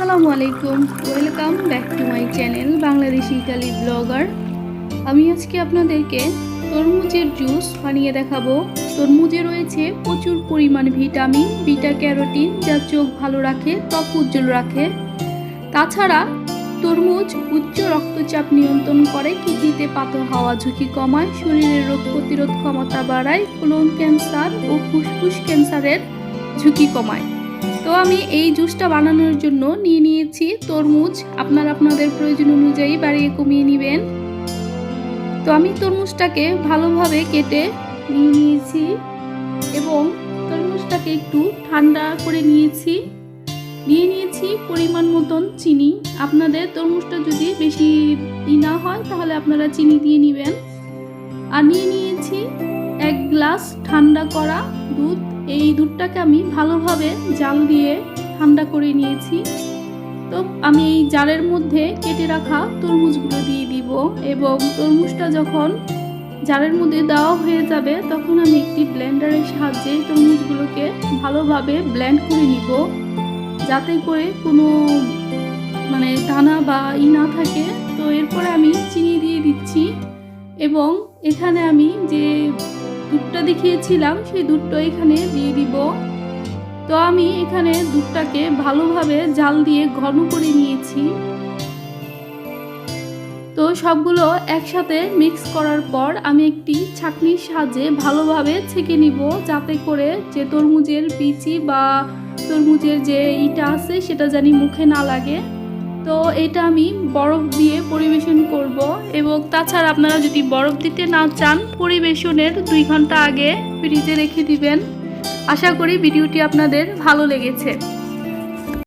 আসসালামু আলাইকুম, welcome back to my channel Bangladeshi Italy blogger. আমি আজকে আপনাদেরকে তরমুজের জুস বানিয়ে দেখাবো। তরমুজে রয়েছে প্রচুর পরিমাণ ভিটামিন, বিটা ক্যারোটিন, যা চোখ ভালো রাখে, ত্বক উজ্জ্বল রাখে। তাছাড়া তরমুজ উচ্চ রক্তচাপ নিয়ন্ত্রণ করে, কিডনিতে পাথর হওয়া ঝুঁকি কমায়, শরীরের রোগ প্রতিরোধ ক্ষমতা বাড়ায়, কোলন ক্যান্সার ও ফুসফুস ক্যান্সারের ঝুঁকি কমায়। তো আমি এই জুসটা বানানোর জন্য নিয়ে নিয়েছি তরমুজ। আপনারা আপনাদের প্রয়োজন অনুযায়ী বাড়িয়ে কমিয়ে নেবেন। তো আমি তরমুজটাকে ভালোভাবে কেটে নিয়ে নিয়েছি এবং তরমুজটাকে একটু ঠান্ডা করে নিয়েছি। নিয়ে নিয়েছি পরিমাণ মতন চিনি। আপনাদের তরমুজটা যদি বেশি না হয় তাহলে আপনারা চিনি দিয়ে নেবেন। আর নিয়ে নিয়েছি 1 গ্লাস ঠান্ডা করা দুধ। এই দুধটাকে আমি ভালোভাবে জাল দিয়ে ঠান্ডা করে নিয়েছি। তো আমি এই জারের মধ্যে কেটে রাখা তরমুজগুলো দিয়ে দিব এবং তরমুজটা যখন জারের মধ্যে দেওয়া হয়ে যাবে তখন আমি একটি ব্লেন্ডারের সাহায্যে তরমুজগুলোকে ভালোভাবে ব্লেন্ড করে নিব, যাতে করে কোনো দানা বা না থাকে। তো এরপরে আমি চিনি দিয়ে দিচ্ছি এবং এখানে আমি যে দুধটা দেখিয়েছিলাম সেই দুধটা এখানে দিয়ে দিব। তো আমি এখানে দুধটাকে ভালোভাবে জাল দিয়ে ঘন করে নিয়েছি। তো সবগুলো একসাথে মিক্স করার পর আমি একটি ছাঁকনির সাহায্যে ভালোভাবে ছেঁকে নিব, যাতে করে যে তরমুজের বিচি বা তরমুজের যে ইটা আছে সেটা জানি মুখে না লাগে। তো এটা আমি বরফ দিয়ে পরিবেশন করব এবং তাছাড়া আপনারা যদি বরফ দিতে না চান পরিবেশনের 2 ঘন্টা আগে ফ্রিজে রেখে দিবেন। আশা করি ভিডিওটি আপনাদের ভালো লেগেছে।